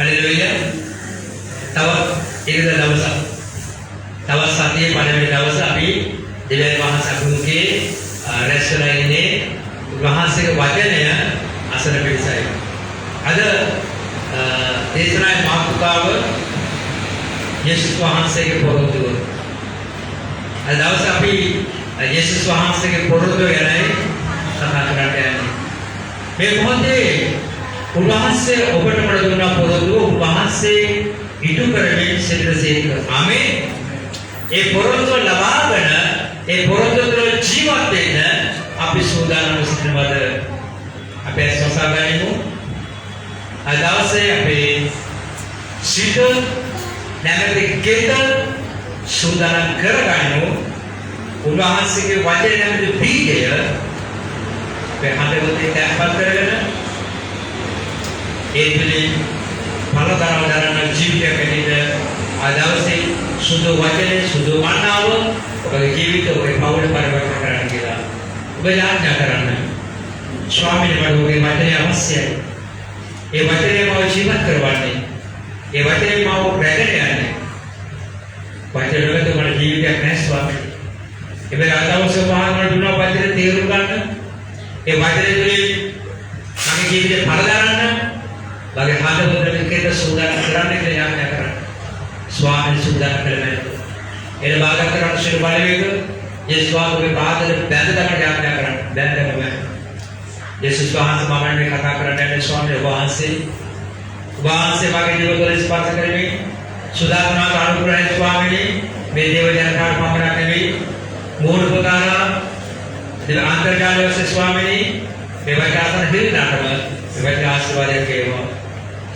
හරිද? තව ඒකද දවසක්. තවත් සතියේ පළවෙනි දවසේ අපි දෙවියන් වහන්සේ අනුන්ගේ රැස්වලා ඉන්නේ වහන්සේගේ වචනය අසන පිළිසයි. අද දේශනාවේ මාතෘකාව යේසුස් වහන්සේගේ පොරොන්දුව. අද දවසේ අපි යේසුස් වහන්සේගේ පොරොන්දුව ගැනයි කතා කරන්න යන්නේ. මේ මොහොතේ උන්වහන්සේ ඔබට මට දුන්න පොරොන්දුව උන්වහන්සේ ඉටු කරමින් සිටිසේක. ආමේන්. ඒ පොරොන්දුව ලබාගෙන ඒ පොරොන්දුව තුළ ජීවත් වෙන්න අපි සූදානම් සිටිනවද? අපි සසා ගනිමු. අද දවසේ අපි සිත නැමැති ගෙත සූදානම් කරගනිමු. උන්වහන්සේගේ වචනේ නැමැති බීජය අපේ හදවතේ තැන්පත් කරගෙන ඒ තුළින් පළදරව දරන ජීවිතයක් වෙනිද අද දවසේ සුදු වචනේ සුදු මනාව ඔබගේ ජීවිතය ඔබේ පවුල පරිවර්තන කරන්න කියලා ඔබ යාඥා කරන්න. ස්වාමීන් වහන්සේ ඔබේ වචනේ අවශ්‍යයි. ඒ වචනේ මාව ජීවත් කරවන්නේ. ඒ වචනේ මාව රැගෙන යන්නේ. වචනේ වලට මට ජීවිතයක් නැහැ ස්වාමීන්. එබැවින් අද දවසේ මහානට දුන්න වචනේ තේරුම් ගන්න. ඒ වචනේ තුලින් මගේ ජීවිතේ පළදරන්න බගේ හදවතට කෙට සූදානම් කරන්න කියලා යාඥා කරන්න. ස්වාමීන් සූදානම් කරන්න. එන භාග කරන්න ශිර බලවේග යේසුස් වහන්සේගේ පාදවල බැඳ ගන්න යාඥා කරන්න. බැඳගන්න. යේසුස් වහන්සේ මම මේ කතා කරන්නේ ස්වාමීන් වහන්සේ මගේ ජීවිතවල ස්පර්ශ කරමින් සුදානනාක අනුග්‍රහය ස්වාමීනි මේ දේව ජනකාර පමණක් නෙවෙයි මූල පුතාලා දින අන්තර්ජාලය ඔස්සේ ස්වාමීනි මේ වචන හිරිනාටම මේ වචන ආශිර්වාදයක් වේවා.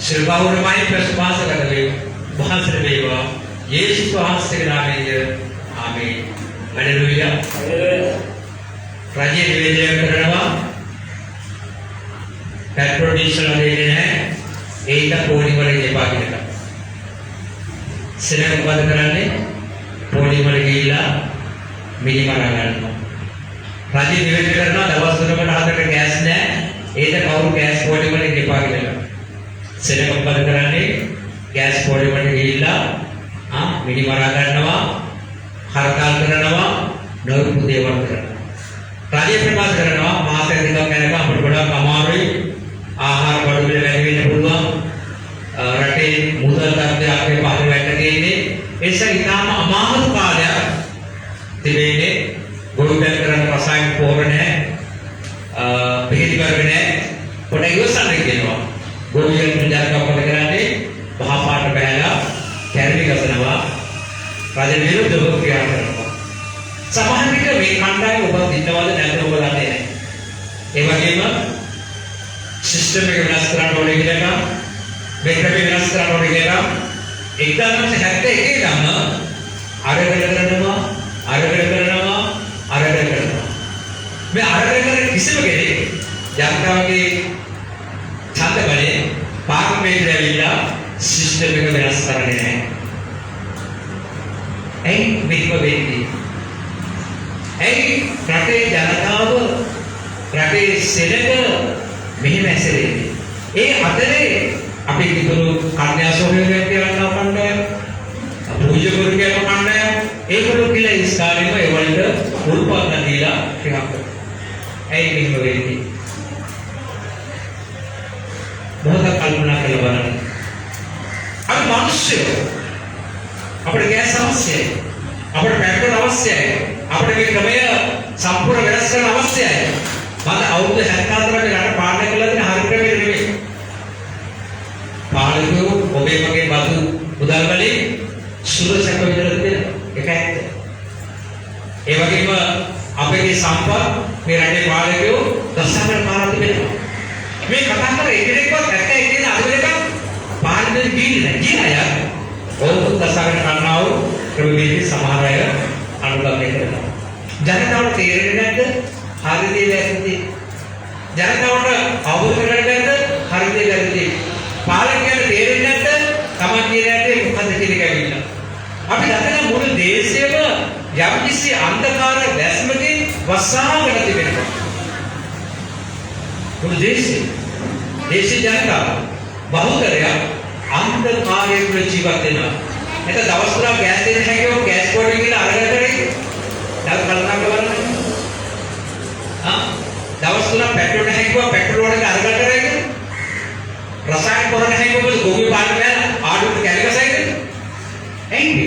ශිල්පවුරුමයි ප්‍රසවාස කරවේ වහන්සේ වේවා. යේසුස් වහන්සේගේ නාමයෙන් ආමේන්. හලෙලූයා. රජේ නිවේදනය කරනවා पेट्रोल डीजल देने हैं एक पोड़ी वाले देपा के सिनेमा बंद कराने पोड़ी वाले गीला मिनी मारा करना राजी निवेदन करना दवा सुनने में हाथ में गैस ने एक और गैस पोड़ी वाले देपा के सिनेमा बंद कराने गैस पोड़ी वाले गीला हाँ मिनी मारा करना हड़ताल करना नौकरी देवर करना राजी प्रमाण करना माँ से दिखा कहने का बड़ा कमाई ආහාර බඩු වල වැඩි වෙන්න පුළුවන් රටේ මුදල් තත්ත්වය අපේ පහළ වැටෙන්නේ ඒස ඉතාම අමාරු කාලයක් තිබෙන්නේ ගොඩ බැල කරන රසායන පොහොර නැහැ පිළිදි කරගෙන පොඩ ඉවසන්න කියනවා ගොඩ වල ප්‍රජාකම්පල කරන්නේ මහා පාට බහැලා කැරලි ගසනවා රජ විරුද්ධව ක්‍රියා කරනවා සමහර විට මේ කණ්ඩායම ඔබ දිනවල නැත්නම් ඔබ දන්නේ නැහැ ඒ වගේම सिस्टम में विनाश कराने वाले के लेगा बेकर में विनाश कराने वाले के लेगा एकदम से हटते एक ही काम ना आगे करना मैं आगे करने किसी में कहते जानता हूँ कि छात्र बने पाक में रहेगा सिस्टम में विनाश कराने हैं ऐ बिल्कुल बेटी ऐ प्राटे जानता हूँ प्राटे सेनेट මෙහි මැසෙන්නේ ඒ අතරේ අපි කිතුරු කන්‍යාසෝහය කියලා කණ්ඩායම පූජකවරු කියන කණ්ඩායම ඒකලු කියලා ඉස්කාරෙම ඒ වලට උල්පන්න දීලා ටිකක් ඇයි මෙහෙම වෙන්නේ මොකද කල්පනා කරලා බලන්න අපි මිනිස්සු අපේ ගෑස් අවශ්‍යයි අපේ පෙට්‍රෝල් අවශ්‍යයි අපේ මේ ක්‍රමය සම්පූර්ණ වෙනස් කරන්න අවශ්‍යයි මම අවුරුදු 74ක රට පාලනය කළා දින හරි ක්‍රමෙ නෙමෙයි. පාලකයෝ ඔබේ මගේ බදු මුදල් වලින් සුරසක විතර දෙන එක ඇත්ත. ඒ වගේම අපේ සම්පත් මේ රටේ පාලකයෝ දශකවල පාලා තිබෙනවා. මේ කතා කරේ එකිනෙකවත් ඇත්ත එකිනෙක අදලක පාලනය දීලා නැහැ. ඔව් දශකවල කන්නාව ක්‍රමවේදී සමහර අය අනුගමනය කරනවා. ජනතාවට තේරෙන්නේ නැද්ද? හරි දේ වැරදි. ජනතාවට අවබෝධ කරගන්න හරි දේ වැරදි. පාලකයන්ට තේරෙන්නේ නැද්ද? තමන් කියන දේ මොකද්ද කියන එක ඇවිල්ලා. අපි දකින මුළු දේශයම යම්කිසි අන්ධකාර වැස්මකින් වසාගෙන තිබෙනවා. මුළු දේශේ ජනතාව බහුතරයක් තුළ ජීවත් වෙනවා. එතන දවස් තුනක් ගෑස් දෙන්න හැකියෝ ගෑස් පොඩි කියලා අරගෙන කරේ. දැන් කල්පනා කරන්න. දවස් තුනක් පෙට්‍රෝල් හැකියෝ පෙට්‍රෝල් වලට අරගෙන කරේ. රසායන පොරණ හැකියෝ ගොවි පාට ගන්න ආඩුවට කැලකසයිද? ඇයි?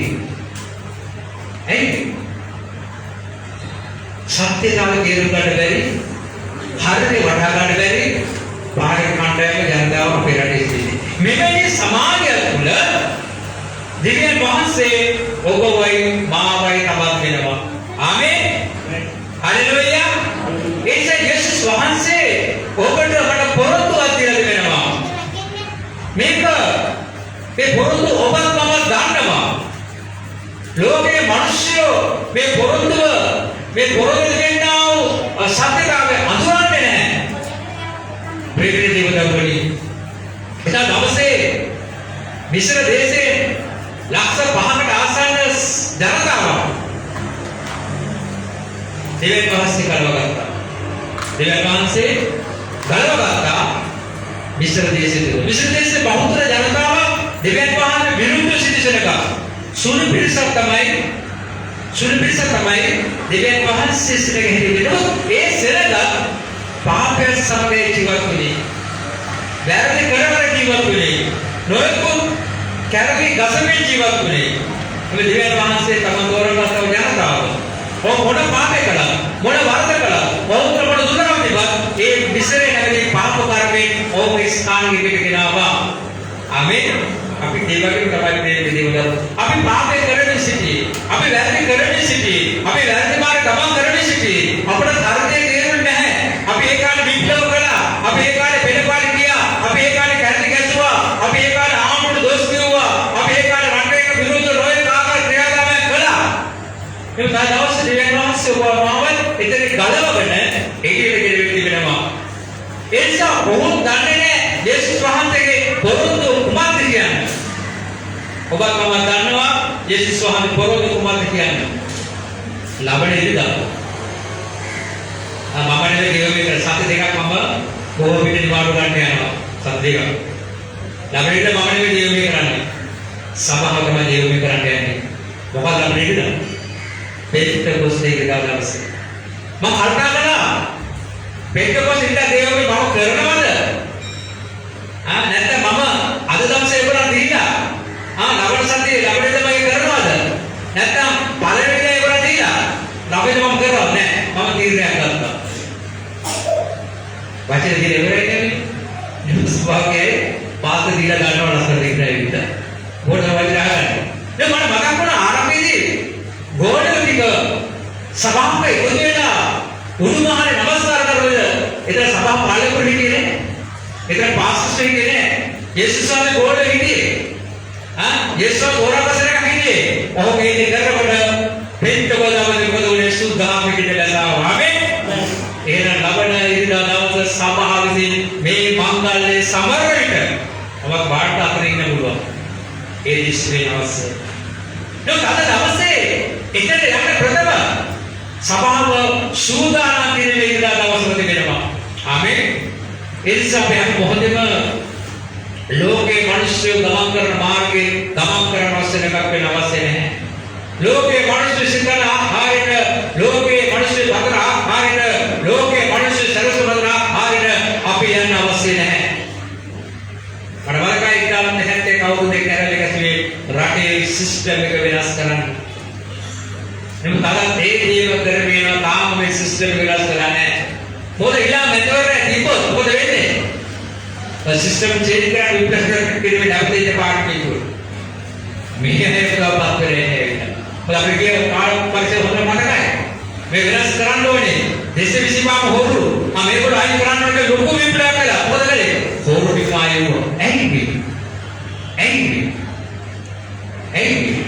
සත්‍යතාව තේරුම් ගන්න බැරි, හරියට වටහා ගන්න බැරි පාරේ කණ්ඩායම ජනතාව අපේ රටේ ඉන්නේ. මෙවැනි සමාජයක් තුළ දෙවියන් වහන්සේ ඔබවයි මාවයි තබත් වෙනවා. ආමේන්. හලෙලූයා. ඒස යේසුස් වහන්සේ ඔබට මට පොරොත්තුවක් දීලා දෙනවා. මේක මේ පොරොත්තු ඔබත් මම දන්නවා. ලෝකේ මිනිස්සු මේ පොරොත්තු දෙන්නා වූ සත්‍යතාවය අඳුරන්නේ නැහැ. ප්‍රේරිත දේවදත්තනි. එදා දවසේ මිශ්‍ර දේශයේ ලක්ෂ 5කට ආසන්න ජනතාවක් දෙවියන් වහන්සේ කලවගත්තා. දෙවියන් වහන්සේ කලවගත්තා මිශ්‍ර දේශයේ. මිශ්‍ර දේශයේ බහුතර ජනතාව දෙවියන් වහන්සේ විරුද්ධ සිටිසනක සුළු පිරිසක් තමයි දෙවියන් වහන්සේ සිටගෙන හිටියොත් ඒ සෙනඟ පාපය සමග ජීවත් වුණේ. වැරදි කරවර ජීවත් වුණේ. නොයෙකුත් කැරලි ගසමින් ජීවත් වුණේ. මේ දෙවියන් වහන්සේ තම තෝරගත්ත ජනතාව. මොන පාපේ කළා? මොන වරද කළා? මොන දුරම තිබත් ඒ මිශ්‍රේ නැගදී පාප කර්මයෙන් ඕක ස්ථානෙ පිටගෙනවා. ආමේන්. අපි දේවගේ තමයි මේ දේවදත්ත. අපි පාපේ කරමින් සිටී. අපි වැරදි කරමින් සිටී. අපි වැරදි මාර්ග ගමන් කරමින් සිටී. අපට ධර්මයේ තේරුම් නැහැ. අපි ඒ කාලේ විප්ලව කළා. අපි ඒ කාලේ පෙළපාලි ගියා. අපි ඒ කාලේ කැරලි ගැසුවා. අපි ඒ කාලේ ආමුණු දොස් කිව්වා. අපි ඒ කාලේ රටේක විරුද්ධ නොයෙක් ආකාර ක්‍රියාදාමයන් කළා. මේ දවස් දෙවියන් වහන්සේ වමාව එතන ගලවගෙන එළියට ගෙනවෙනවා. ඒ නිසා බොහෝ දන්නේ නැහැ යේසුස් වහන්සේගේ පොරොන්දු කුමක්ද කියන්නේ. ඔබ මම දන්නවා යේසුස් වහන්සේ පොරොන්දු කුමක්ද කියන්නේ. ලබන ඉරිදා මම නේ දේවමේ සත්‍ය දෙකක් මම බොහෝ පිට නිවාඩු ගන්න යනවා. සත්‍ය දෙකක්. ලබන ඉරිදා මම නේ දේවමේ කරන්නේ. සභාවකම දේවමේ කරන්න යන්නේ. මොකද ලබන ඉරිදා පෙන්තකොස්තේ ඉරිදා දවසේ මම කල්පනා කළා පෙන්තකොස්තේ ඉරිදා දේවමේ මම කරනවද? නැත්නම් මම අද දවසේ ඒගොල්ලන් දීලා ලබන සතියේ ලබන තමයි කරනවද? නැත්නම් පළවෙනි දේ ඒගොල්ලන් දීලා ලබන මම කරවන්නේ නැහැ. මම තීරණයක් ගත්තා. වචන දිනේ ඉවරයි නේ. ස්වාග්යයි පාස්ත දීලා ගන්නවා ලස්සන දෙයක් විතර. පොඩ වචන අහගන්න. දැන් මට මතක් වුණා ආරම්භයේදී ගෝඩක ටික සභාවක එකතු වෙලා උණුමහානේ නමස්කාර කරලා එතන සභාව පාලකවරු හිටියේ නේ. එතන පාස්ටර් හිටියේ නේ. යේසුස් වහන්සේ ගෝඩ හිටියේ. යේසුස් හොරාපසරක හිටියේ. ඔහු මේ කරනකොට පෙන්තකොස්තේ මොකද සුද්ධාම පිටදලා ආමේන්. එහෙනම් ලබන ඉරිදා දවස් සභාවේදී මේ මංගල්‍ය සමර විට ඔබ වාර්තා අතරින් ඉන්න පුළුවන්. ඒ දිස්ත්‍රේ අවශ්‍ය. නෝ අද දවසේ එතන යන්න ප්‍රථම සභාව සූදානම් වෙන ඉරිදා දවසට වෙනවා. ආමේන්. ඒ නිසා අපි මොහොතේම ලෝකේ මිනිස්සු ගමන් කරන මාර්ගයේ ගමන් කරන අවශ්‍ය එකක් වෙන අවශ්‍ය නැහැ. ලෝකේ මිනිස්සු සිතන ආකාරයට ලෝකේ මිනිස්සු හතර ආකාරයට ලෝකේ මිනිස්සු සරසවන ආකාරයට අපි යන්න අවශ්‍ය නැහැ. පරවර්ගය ඉතාලම් නැහැත්තේ කවුරුද කරලා ගැසුවේ රටේ සිස්ටම් එක වෙනස් කරන්න. එමු තාලා ඒ දේව කරගෙන තාම මේ සිස්ටම් එක වෙනස් කරලා නැහැ. මොකද ඉලා මෙතවර දීපොත් මොකද වෙන්නේ? සිස්ටම් චේන්ජ් කරලා විප්ලව කිරීමේ නැවතීට පාඩම් කියනවා. මේකේ හේතුවක් කරන්නේ අපි කියන කාල පරිසර හොඳ මතකයි. මේ වෙනස් කරන්න ඕනේ. දේශ විසීමම හොරු. මේගොල්ලෝ අයින් කරන්න ඕනේ ලොකු විප්ලවයක් කළා. මොකද කළේ? හොරු ටික ආයෙව. ඇයි.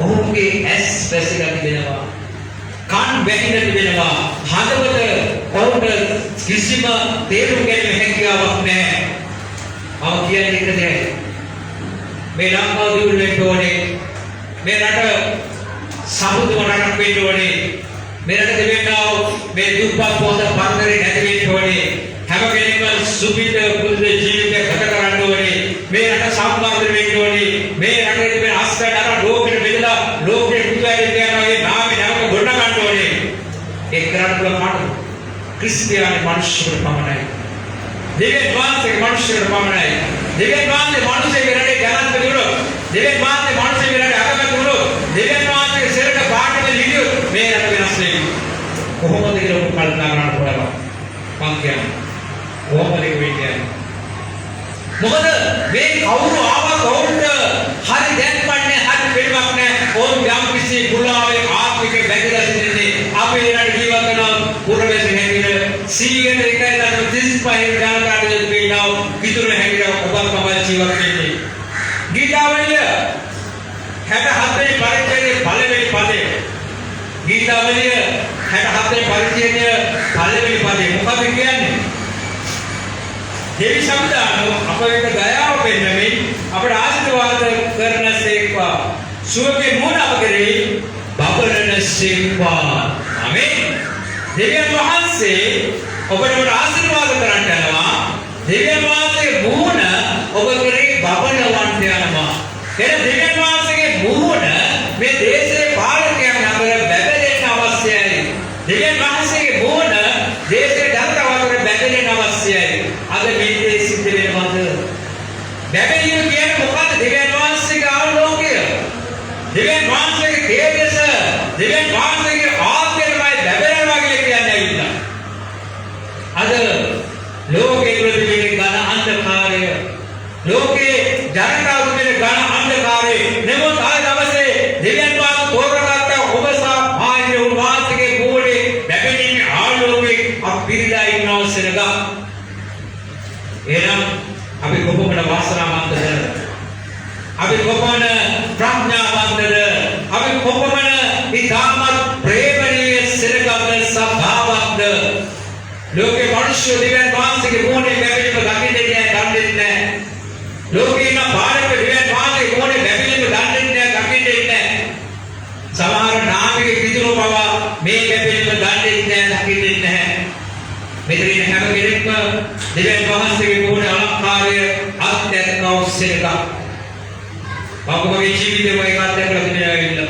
ඔහුගේ ඇස් පැසිරක් වෙනවා. කන් වැහිලා තිබෙනවා. හදවත ඔහුට කිසිම තේරුම් ගැනීම හැකියාවක් නැහැ. කියන්නේ එක දෙයයි. මේ ලංකාව දියුණු වෙන්න ඕනේ. මේ රට සමුදුම රටක් වෙන්න ඕනේ. මේ රට දෙවෙන්නා මේ දුප්පත් පොත පන්දරේ නැති වෙන්න ඕනේ. හැම කෙනෙක්ම සුපිට පුරුදු ජීවිතයක් ගත කරන්න ඕනේ. මේ රට සම්මාර්ථ වෙන්න වෙනෝනේ මේ රටේ තිබෙන අස්කඩ අර ලෝකෙට බෙදලා ලෝකෙ පුදුයි කියනවා ඒ නාමේ නැවත ගොඩ ගන්න ඕනේ ඒ කරන්න පුළුවන් කාටද ක්‍රිස්තියානි මිනිස්සුන්ට පමණයි දෙවියන් වහන්සේගේ මිනිස්සුන්ට පමණයි දෙවියන් වහන්සේ මිනිස්සුන්ගේ රටේ ගණන් දෙවලු දෙවියන් වහන්සේ මිනිස්සුන්ගේ රටේ අගමැතිවරු දෙවියන් වහන්සේගේ සෙරක පාටම ලියු මේ රට වෙනස් වෙයි කොහොමද කියලා කල්පනා කරන්න පුළුවන් මං කියන්නේ කොහොමද කියන්නේ මොකද මේ කවුරු ආවා කවුරුද හරි දැක්පන්නේ හරි පිළිවක් නැහැ ඕම් යම් කිසි කුලාවේ ආත්මික බැඳලා සිටින්නේ අපේ රට ජීවත් වෙන පුරවැසි හැටියට 135 ජනතාවට දෙන්නා විතර හැටියට ඔබ තමයි ජීවත් වෙන්නේ ගීතාවලිය 67 වෙනි පරිච්ඡේදයේ පළවෙනි පදේ ගීතාවලිය 67 වෙනි පරිච්ඡේදයේ පළවෙනි පදේ මොකද කියන්නේ देवी संविधान අපේ දයාව පෙන්වමින් අපට ආශිර්වාද කරන සේක්වා සුවගේ මුණ අප කෙරෙහි බබලන සේක්වා ආමේන් දෙවියන් වහන්සේ ඔබට ආශිර්වාද කරන්න යනවා දෙවියන් වහන්සේගේ මුණ ඔබ කෙරෙහි බබලවන්න යනවා එන දෙවියන් වහන්සේගේ මුණ මේ දේශයේ පාලකයන් අතර බැඳෙන්න අවශ්‍යයි දෙවියන් වහන්සේගේ මුණ දේශයේ ජනතාව අතර බැඳෙන්න අවශ්‍යයි අද මේ සිද්ධ වෙනවද බැබලීම කියන්නේ මොකද්ද දෙවියන් වහන්සේගේ ආලෝකය දෙවියන් වහන්සේගේ තේජස දෙවියන් වහන්සේගේ ආත්මයයි බැබලනවා කියලා කියන්නේ ඇවිල්ලා අද ලෝකේ තුල තිබෙන ඝන අන්ධකාරය ලෝකේ ජනතාව තුළ ඝන අන්ධකාරය නෙමොත් ආය දවසේ දෙවියන් වහන්සේ තෝරගත්ත ඔබ සහ ආයේ උන්වහන්සේගේ කෝලේ බැබලීමේ ආලෝකේ අපිරිලා ඉන්නව සෙනග එනම් අපි කොපමණ වාසනාවන්තද අපි කොපමණ ප්‍රඥාවන්තද අපි කොපමණ ඉතාමත් ප්‍රේමණීය සිරගත සභාවක්ද ලෝකේ මිනිස්සු දෙවියන් වහන්සේගේ මොහොනේ බැබලීම දකින්නේ නැහැ ලෝකේ ඉන්න පාරක දෙවියන් වහන්සේගේ මොහොනේ බැබලීම දකින්නේ නැහැ සමහර නාමික පිටුරු බව මේ බැබලීම දකින්නේ නැහැ මෙතන ඉන්න හැම කෙනෙක්ම දෙවියන් වහන්සේගේ මොහොනේ අලංකාරය අත්‍යන්තව සිරක මගේ ජීවිතේ මම ඒකත් දැකලා තිබෙනවා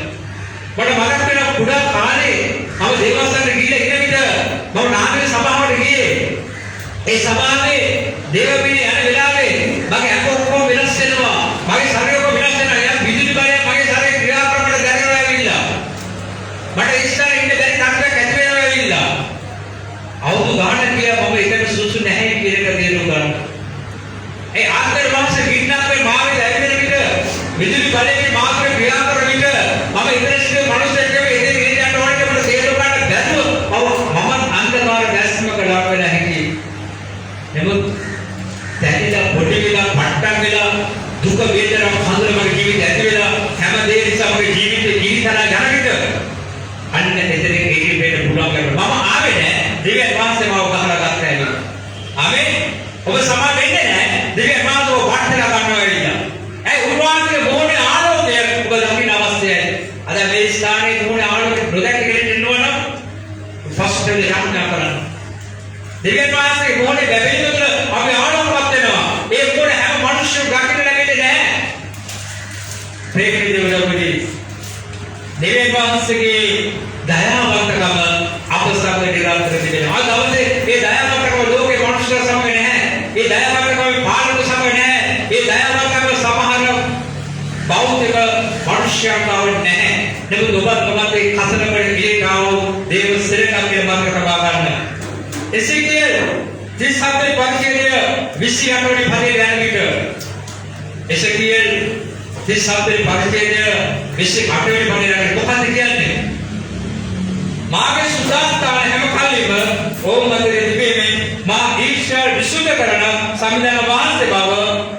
මට මතක් වෙන කුඩා කාලේ මම දේවස්ථානට ගිහිල්ලා ඉන්න විට මම නාමයේ සභාවට ගියේ ඒ සභාවේ දේවපිරි යන වෙලාවේ මගේ අත ඔක්කොම වෙනස් වෙනවා මගේ ශරීරය ඔක්කොම වෙනස් වෙනවා එයා විදුලි බලය මගේ ශරීරේ ක්‍රියාක්‍රමයට දැනෙනවා ඇවිල්ලා මට ඉස්සරහ ඉන්න බැරි තරමක් ඇති වෙනවා ඇවිල්ලා අවුරුදු ගානක් කියලා මම ඒකට සුසු නැහැ කියන එක තේරුම් ගන්න. ඒ ආත්මේ මාංශ ගින්නක්ේ මාවේ ලැබෙන විට විදුලි බලයේ මාත්‍ර ක්‍රියා කරන විට මම ඉන්ද්‍රසික මනුස්සයෙක් නෙවෙයි ඉතින් ඉරියන්ට වලට මට තේරුම් ගන්න බැරුව මම අන්ධකාර දැස්මක ලාව වෙලා හිටියේ. නමුත් දැනෙලා පොඩි වෙලා පට්ටම් වෙලා දුක වේදනාව හඳුන මගේ ජීවිතය ඇති වෙලා හැම දේ නිසා මගේ ජීවිතේ ජීවිතලා යන විට අන්න එතන ඒකේ වෙන්න පුළුවන් කරනවා. මම ආවේ නෑ දෙවියන් වහන්සේ මාව ගහලා ගත්තා ඇවිල්ලා. ආමේන්. ඔබ සමා වෙන්නේ නෑ දෙවියන් වහන්සේ ඔබ වටලා ගන්නවා ඇවිල්ලා. ඒ උන්වහන්සේගේ මොහොනේ ආලෝකය ඔබ දකින්න අවශ්‍යයි. අද මේ ස්ථානයේ මොහොනේ ආලෝකය නොදැක්ක කෙනෙක් ඉන්නවනම් ෆස්ට් එක යන්න කරන්න. දෙවියන් වහන්සේගේ මොහොනේ බැබලීම තුළ අපි ආලෝකවත් වෙනවා. ඒ මොහොනේ හැම මිනිස්සුම දකින්න ලැබෙන්නේ නෑ. ප්‍රේමිත දෙවියන්වහන්සේ දෙවියන් වහන්සේගේ දයාවන්තකම අප සමග නිරන්තර තිබෙනවා. අද දවසේ මේ දයාවන්තකම ලෝකේ මිනිස්සු සමග නැහැ. මේ දයාවන්තකම පාලක සමග නැහැ. මේ දයාවන්තකම සමහර බෞද්ධ මිනිස්යන්ව නැහැ. නමුත් ඔබත් ඒ කසනකට ගියතාව දේව සිරකම් මාර්ග ප්‍රබා ගන්න. එසේකියල් 37 පරිච්ඡේදය 28 වෙනි පදයේ යන විට එසේකියල් 37 පරිච්ඡේදය 28 වෙනි පදයේ යන මොකක්ද කියන්නේ? මාගේ සුදාස්ථාන හැම කල්ලිම ඕම් මන්දිරයේ තිබෙන්නේ මා ඊශ්වර විසුද්ධ කරන සංවිධාන වහන්සේ බව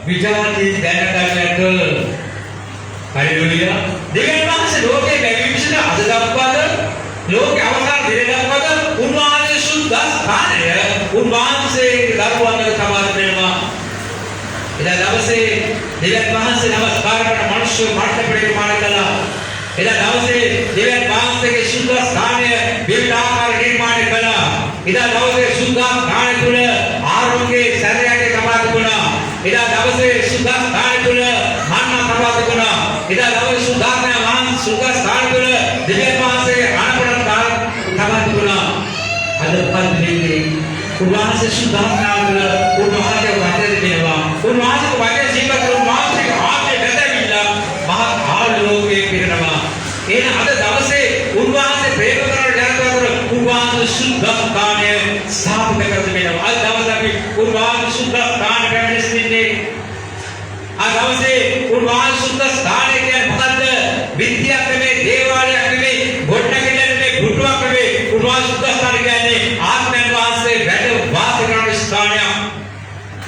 විජාති දැනගන්නට. හරියුලියා දෙවියන් වහන්සේ ලෝකේ බැගී විසින අද දක්වාද ලෝකේ අවසාන දින දක්වාද උන්වහන්සේ සුදාස්ථානය උන්වහන්සේගේ දරුවන්ට සමාන වෙනවා. එදා දවසේ දෙවියන් වහන්සේ නමස්කාර කරන මිනිස්සු මාර්ගපඩේ මාර්ග කළා. එදා දවසේ දෙවියන් වහන්සේගේ සුද්ධ ස්ථානය විවිධ ආකාර නිර්මාණය කළා. එදා දවසේ සුද්ධ ස්ථානය තුල ආරෝග්‍යයේ ශරීරයේ සමාධි වුණා. එදා දවසේ සුද්ධ ස්ථානය තුල මන්න තබා තිබුණා. එදා දවසේ සුද්ධාත්මය මහා සුද්ධ ස්ථාන තුළ දෙවියන් වහන්සේගේ ආනපන තබා තිබුණා. අද පන්තිලේ උන්වහන්සේ සුද්ධාත්මය තුළ උන්වහන්සේ වචන දෙනවා. උන්වහන්සේ වචන ජීවත් කරන මානසික ආත්මය බැඳවිලා මහා ආලෝකයේ පිරෙනවා. එන අද දවසේ උන්වහන්සේ ප්‍රේම කරන ජනතාව උන්වහන්සේ සුද්ධාත්මය ස්ථාපිත කර දෙනවා. අද දවසේ අපි උන්වහන්සේ සුද්ධාත්මය පැමිණෙන්නේ आज हमसे उन्वान सुंदर स्थान है क्या भगत विद्या कमे देवालय कमे घोटना के लिए में घुटवा कमे उन्वान सुंदर स्थान क्या है आत्मनिर्वाण से बैठे बात करने स्थान है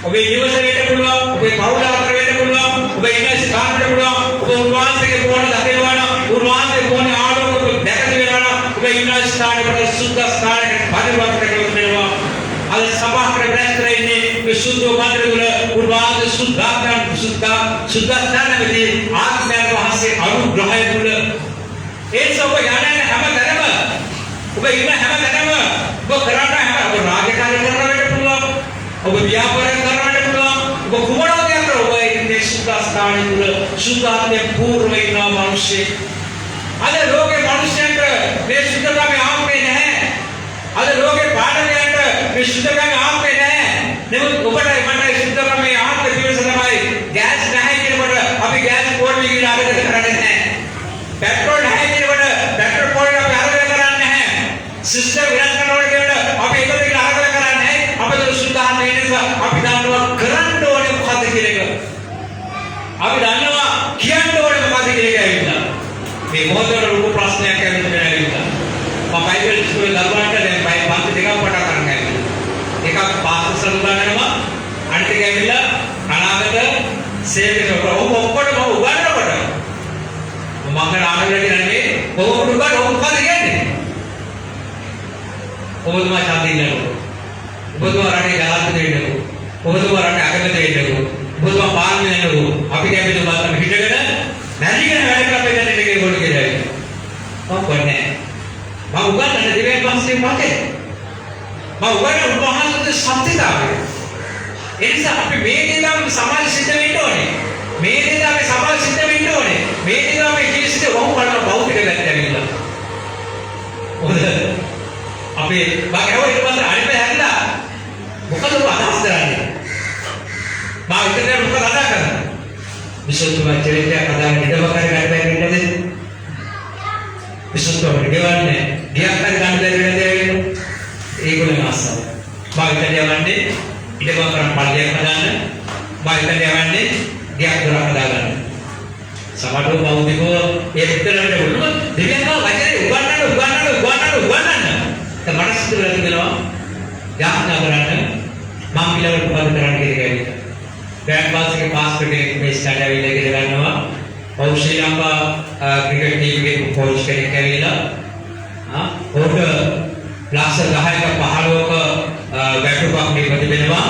अबे दिवस बैठे बोलवा अबे पाउला कर बैठे बोलवा अबे इन स्थान बैठे बोलवा अबे उन्वान से के कोण धकेलवाना उन्वान से कोण आलो को देखते वेलाना अबे इन स्थान पर सुंदर स्थान है भागवत करके बोलवा आज सभा कर ब्रह्म रहे विशुद्ध मंत्र उन्वान शुद्धात्मा शुद्धात्मा में आत्मा वहां से अनुग्रह कुल एक सब जाने हम धर्म वो इन हम धर्म वो कराना है वो राजकार्य करना बेटे पुल्ला वो व्यापार करना बेटे पुल्ला वो कुमार हो गया करो वो इन शुद्धात्मा कुल शुद्धात्मा पूर्व इन मनुष्य अरे लोग मनुष्य वे शुद्धता में आप में है अरे लोग बाढ़ में वे शुद्धता में आप में है देखो ऊपर मन शुद्धता में आप के दिवस समय गैस नहीं कि बट अभी गैस कोड भी गिरा के कराने हैं पेट्रोल नहीं कि बट पेट्रोल कोड का प्यार में कराने हैं सिस्टम विराज करने के बट अभी इधर भी आगे कराने हैं अभी तो शुद्ध हाथ नहीं है अभी दानवा करंट होने खाते गिरेगा अभी दानवा कियांट होने खाते गिरेगा इतना ये बहुत बड़ा रूप प्रश्न है क्या मुझे नहीं लगता बाइबल स्कूल दरबार का नहीं बाइबल बात देखा पढ़ा करना है एक पास संबंध है ना अंटे क्या मिला अनागत सेव वो ओपन वो उगाड़ पड़ा मंगल आने लगे रहने वो उगाड़ वो खा दिया नहीं वो तुम्हारा शादी नहीं हो वो तुम्हारा ने जात नहीं हो वो तुम्हारा ने आगे में नहीं हो वो तुम्हारा पार में नहीं हो अभी क्या भी तो बात में हिट गया नहीं क्या वाले का पैसा नहीं लेके बोल के जाए वो करने माँ उगाड़ ना दिव्य पास से माँगे माँ उगाड़ ना वहाँ से शांति था ऐसा अपने मेरे में समाज सिद्ध विंडो है मेरे में समाज सिद्ध विंडो है मेरे में जीवन सिद्ध वो पढ़ना बहुत ही गलत है मिला उधर अभी बाकी वो इधर बस आने पे है ना बुका तो आधा से रहने माँ इतने बुका आधा करना विश्व तुम्हारे चरित्र आधा निडर बकर गाड़ी पे निडर दे विश्व तुम्हारे देवान ने दिया कर गाड़ी पे निडर दे एक बोले मासा माँ इतने देवान ने इधर बकर पालिया खदान माँ इतने देवान ने दिया कर खदान समाटो बाहु देखो ये इतने में बोलो दिव्या का वजह उगाना तो मर्स तो लग गया जान ना कराने माँ पिला को बंद कराने के लिए गया बैट बॉल के पास करके मैच स्टार्ट अभी लेके लगाना हुआ और श्रीलंका क्रिकेट टीम के कोच करने के लिए हाँ और लास्ट दहाई का पहाड़ों का बैटू का अपनी मध्य में हुआ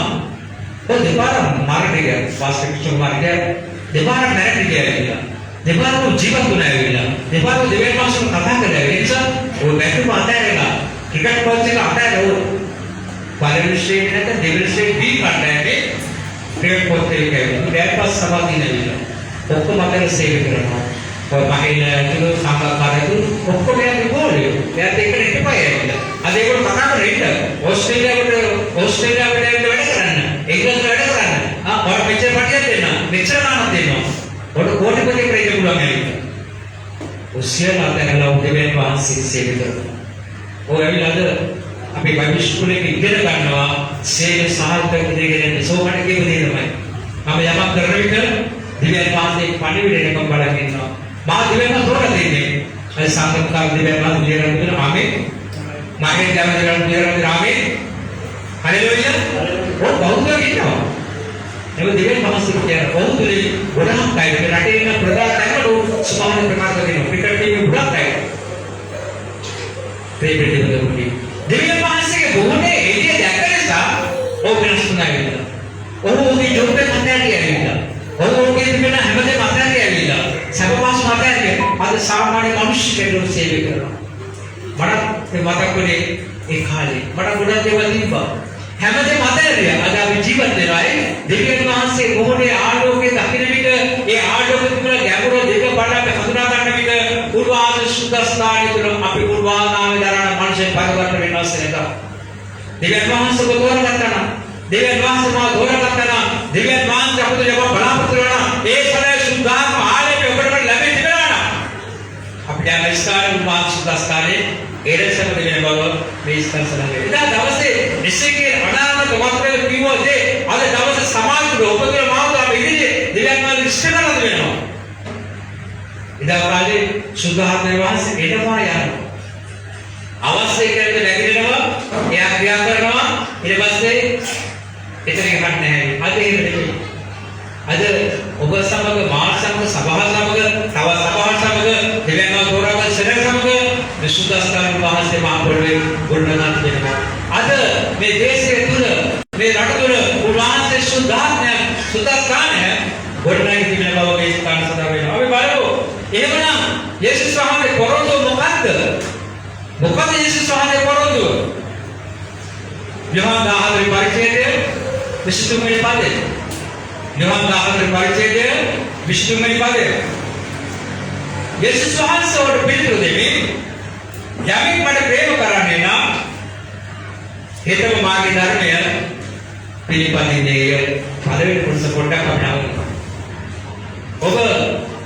तो दीपारा मार दिया पास के पिछों मार दिया दीपारा मैरिट दिया गया दीपारा को जीवन बनाया गया दीपारा को दिव्य पास में कथा कर दिया गया वो बैटू को आता है क्रिकेट कोच से आता है वो बालिवुड स्टेट है तो दिव्य स्टेट भी करता है क्रिकेट कोच से क्या है बैट पास सवाल ही नहीं है उसको मतलब सेव करना और महिला जो सामना कर रहे तो उसको मैं बोल रही हूँ यार देखने के पाए अदे को पता तो नहीं था ऑस्ट्रेलिया में लड़े कराना इंग्लैंड लड़े कराना हाँ और पिक्चर बढ़िया देना पिक्चर ना देना और कोटे कोटे प्रेम बुला मेरी उससे लाते हैं लोग दिव्य पास से करना वो अभी लाते अभी भविष्य को लेके इधर करना से साल तक देखे सो मटे के बदले में हम यहाँ कर रहे हैं दिव्य पास एक पानी भी देने को बड़ा कितना बात दिव्य पास थोड़ा देने ऐसे सांगत का दिव्य पास दिव्य रंग आमिर माहिर क्या दिव्य रंग आमिर हालेलुया वो बहुत लोग इतना वो दिव्य पास से क्या बहुत लोग बुरा टाइप के राटे ना प्रदान टाइप लो सुबह में प्रकार करते हैं क्रिकेट टीम में बुरा टाइप क्रिकेट टीम में बुरी दिव्य पास से के बोलने एरिया जाकर ऐसा वो बिना सुना है वो भी जो पे खाते हैं क्या है और वो के दिन में हमने माता है क्या सब पास माता है आज सामान्य मनुष्य के लोग सेवा कर रहा बड़ा माता को ले एक खाली बड़ा बुरा देवल नहीं बा हमने माता है आज आप जीवन दे रहा है दिव्य पास से उन्होंने आलोक के दक्षिण में ये आलोक උන්වහන්සේ සුද්ධස්ථානයේ තුල අපි උන්වහන්සේ දරන මනුෂ්‍ය පරිවර්තන වෙනස් වෙනවා. දෙවියන් වහන්සේ තෝරගත්තා නම් දෙවියන් වහන්සේ මා තෝරගත්තා නම් දෙවියන් වහන්සේ අපිට යම බලාපොරොත්තු වෙනවා ඒ ඵලයේ සුද්ධාත්ම ආලේපය ඔබට ලැබෙන්න තිබෙනවා නම් අපිට යන ස්ථානයේ උන්වහන්සේ සුද්ධස්ථානයේ එරසම දෙවියන් බව මේ ස්ථානසලගේ ඉතින් දවසේ නිශ්චිතේ අනාගත වක්‍රයේ කිව්වොත් අද දවසේ සමාජයට ඔබගේ මාතෘකාව ඉදිරියේ දෙවියන් වහන්සේ ඉෂ්ට කරලා දෙනවා. ඉතින් අපරාධේ සුද්ධාත්ම වහන්සේ එනවා යනවා. අවශ්‍ය කෙනෙකුට නැගිටිනවා එයා ක්‍රියා කරනවා ඊට පස්සේ එතන ගහන්න නැහැ. අද එහෙම නෙමෙයි. අද ඔබ සමග මා සමග සභාව සමග තව සභාව සමග දෙවියන් වහන්සේ තෝරාගත් සෙනඟ සමග මේ සුද්ධස්ථාන වහන්සේ මා පොළවේ ගොඩනගා තිබෙනවා. අද මේ දේශයේ තුල මේ රට තුල උන්වහන්සේ සුද්ධස්ථානය ගොඩනගා තිබෙන බව මේ ස්ථාන සඳහන් වෙනවා. අපි බලමු. එහෙමනම් යේසුස් වහන්සේ පොරොන්දු මොකක්ද? මොකද යේසුස් වහන්සේ පොරොන්දු? යෝහන් 14 පරිච්ඡේදය 23 වෙනි පදය. යෝහන් 14 පරිච්ඡේදය 23 වෙනි පදය. යේසුස් වහන්සේ වඩ පිළිතුරු දෙමින් යමෙක් මට ප්‍රේම කරන්නේ නම් හෙතම මාගේ ධර්මය පිළිපදින්නේය. පළවෙනි කොටස පොඩ්ඩක් අපිට අහන්න. ඔබ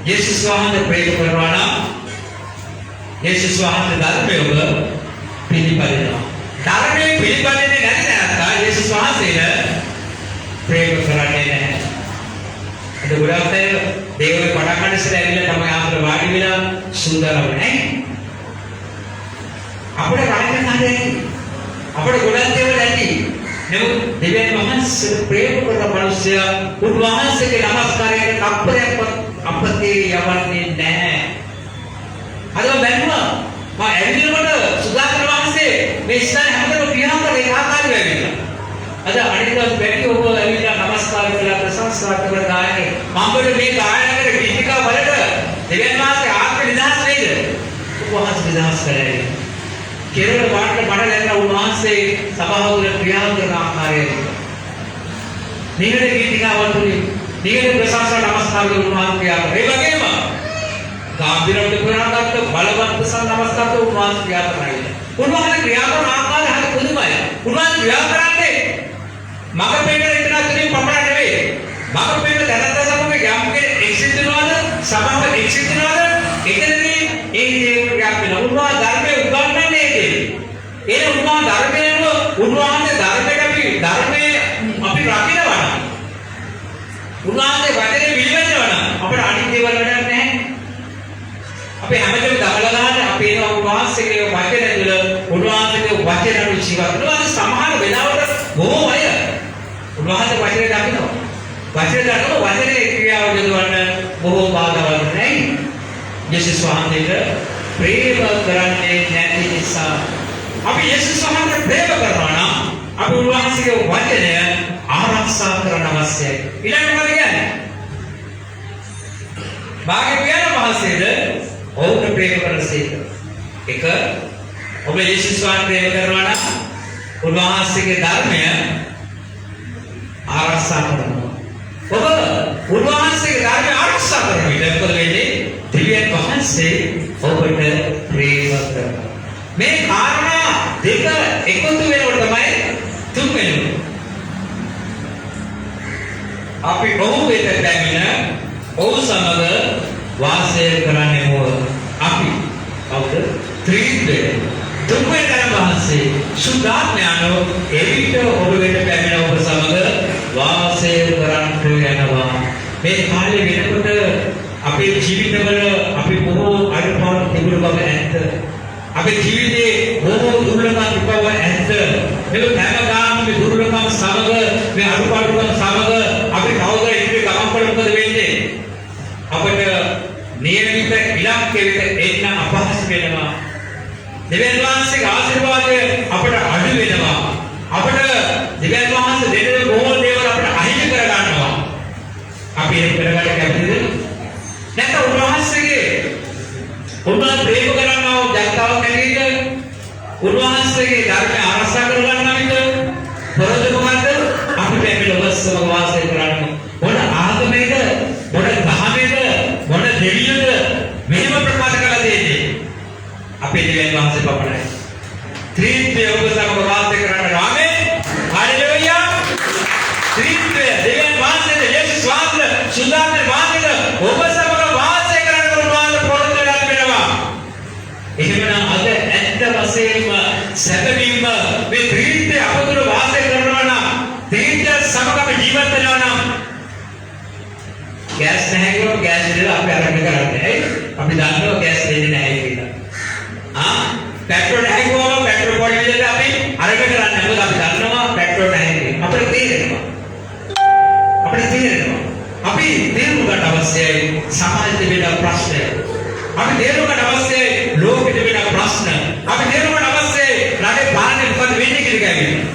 යේසුස් වහන්සේ ප්‍රේම කරනවා නම් යේසුස් වහන්සේ ධර්මය ඔබ පිළිපදිනවා. ධර්මයේ පිළිපදින්නේ නැති නැත්නම් යේසුස් වහන්සේට ප්‍රේම කරන්නේ නැහැ. ඒක ගොඩක් අය දේවල් පටන් ඉස්සර ඇවිල්ලා තමයි ආතර වාඩි වෙලා සූදානම් නැහැ. අපේ රාජ්‍ය කාර්යයි අපේ ගොඩක් දේවල් ඇති. නමුත් දෙවියන් වහන්සේ ප්‍රේම කරන මිනිසයා උන්වහන්සේගේ නමස්කාරයට තප්පරයක්වත් අපතේ යවන්නේ නැහැ. අද බැලුවා මම ඇවිදිනකොට සුදාකර වහන්සේ මේ ස්ථානේ හැමදේම ක්‍රියා කරන එක ආකාරය වෙනවා. අද අනිත් දවස් බැරි ඔබ ඇවිල්ලා නමස්කාර කරලා ප්‍රශංසා කරලා ගායනේ මම්බට මේ ගායනා කර ගීතිකා වලට දෙවියන් වහන්සේ ආත්ම නිදහස් නේද? උන්වහන්සේ නිදහස් කරන්නේ. කෙරවල වාට්ට මඩ ලැබෙන උන්වහන්සේ සභාව වල ක්‍රියා කරන ආකාරය. නිගඩ ගීතිකා වලදී නිගඩ ප්‍රශංසා නමස්කාර කරන උන්වහන්සේ ක්‍රියා කරනවා. ඒ වගේම ගාම්භීරව ප්‍රාණගත බලවත් නමස්කාර උන්වහන්සේ ක්‍රියා කරනවා. උන්වහන්සේ ක්‍රියා කරන ආකාරය හරි පුදුමයි. උන්වහන්සේ ක්‍රියා කරන්නේ මග පෙන්නන ඉතන තුලින් පමණ නෙවෙයි. මග පෙන්නන දැනත්ත සමග යම් කෙනෙක් එක්සිටනවාද සභාව එක්සිටනවාද එතනදී ඒ ක්‍රියා කරන උන්වහන්සේ ධර්මයේ උගන්වන්නේ ඒකේ. ඒ උන්වහන්සේ ධර්මයේම උන්වහන්සේ ධර්මයට අපි රකින්නවා. උන්වහන්සේ වචනේ පිළිවෙලනවා අපිට අනිත් දේවල් වැඩක් නැහැ. අපි හැමදේම දමලා ගන්න අපි එන උන්වහන්සේගේ වචන තුළ උන්වහන්සේගේ වචන අනුව ජීවත් වෙනවා. සමහර වෙලාවට බොහෝ අය උන්වහන්සේ වචනේ දකිනවා. වචනේ දකිනවා වචනේ ක්‍රියාව යොදවන්න බොහෝ බාධාවල් නැහැ. යේසුස් වහන්සේට ප්‍රේම කරන්නේ නැති නිසා අපි යේසුස් වහන්සේට ප්‍රේම කරනවා නම් අපි උන්වහන්සේගේ වචනය ආරක්ෂා කරන්න අවශ්‍යයි. ඊළඟට මොකද කියන්නේ? භාග්‍යවතුන් වහන්සේද ඔවුන්ට ප්‍රේම කරසේක. එක ඔබ යේසුස් වහන්සේ ප්‍රේම කරනවා නම් උන්වහන්සේගේ ධර්මය ආරක්ෂා කරනවා. ඔබ උන්වහන්සේගේ ධර්මය ආරක්ෂා කරන විට මොකද වෙන්නේ? දෙවියන් වහන්සේ ඔබට ප්‍රේම කරනවා. මේ කාරණා දෙක එකතු වෙනකොට තමයි තුන්වෙනි අපි ඔහු වෙත පැමිණ ඔහු සමග වාසය කරන්නේ මොකද? අපි කවුද? ත්‍රිත්වය. තුන්වෙනි ධර්ම වහන්සේ සුද්ධාත්මයන්ව එවිට ඔබ වෙත පැමිණ ඔබ සමග වාසය කරන්නට යනවා. මේ කාලේ වෙනකොට අපේ ජීවිතවල අපි බොහෝ අඩුපාඩු තිබුණු බව ඇත්ත. අපේ ජීවිතේ බොහෝ දුර්ලභකම් බව ඇත්ත. මේ හැමදාම මේ දුර්ලභකම් සමග මේ අඩුපාඩුකම් සමග අපි කවුද ඉදිරිය ගමන් කරලා මොකද වෙන්නේ? අපිට නියමිත ඉලක්කෙට එන්න අපහසු වෙනවා. දෙවියන් වහන්සේගේ ආශිර්වාදය අපට අඩු වෙනවා. අපට දෙවියන් වහන්සේ දෙන බොහෝ දේවල් අපට අහිමි කර ගන්නවා. අපි ඒක කරගන්න කැමතිද? නැත්නම් උන්වහන්සේගේ ප්‍රේම කරනවා ජනතාව කැටියට උන්වහන්සේගේ ධර්මය ආරක්ෂා කර ගන්නවා විතර පොරොන්දු මොකද්ද? අපි මේ ලෝකස්වම වාසය කරන්න මොන ආගමේද මොන ධර්මයේද මොන දෙවියද මෙහෙම ප්‍රකාශ කළා දෙන්නේ. අපේ දෙවියන් වහන්සේ පමණයි. ත්‍රිත්වය ඔබ සමග වාසය කරන්න ආමේන්. හalleluya. ත්‍රිත්වය දෙවියන් වහන්සේ යේසුස් වහන්සේ සුදාමේ වහන්සේ ඔබ සමග වාසය කරන්න උන්වහන්සේ පොරොන්දු වෙලා තිබෙනවා. එහෙමනම් අද ඇත්ත වශයෙන්ම සැබවින්ම මේ ත්‍රිත්වය අප තුළ වාසය කරනවා නම් ත්‍රිත්වය සමගම ජීවත් වෙනවා නම් ගෑස් නැහැ කියලා ගෑස් දෙලා අපි අරගෙන කරන්නේ. ඇයි? අපි දන්නවා ගෑස් දෙන්නේ නැහැ කියලා. පෙට්‍රෝල් නැහැ කිව්වම පෙට්‍රෝල් පොඩි විදිහට අපි අරගෙන කරන්නේ. මොකද අපි දන්නවා පෙට්‍රෝල් නැහැ කියලා. අපිට තේරෙනවා. අපි තේරුම් ගන්න අවශ්‍යයි සමාජයේ වෙන ප්‍රශ්න. අපි තේරුම් ගන්න අවශ්‍යයි ලෝකෙට වෙන ප්‍රශ්න. අපි තේරුම් ගන්න අවශ්‍යයි රටේ පාලනය මොකද වෙන්නේ කියලා කියන්නේ.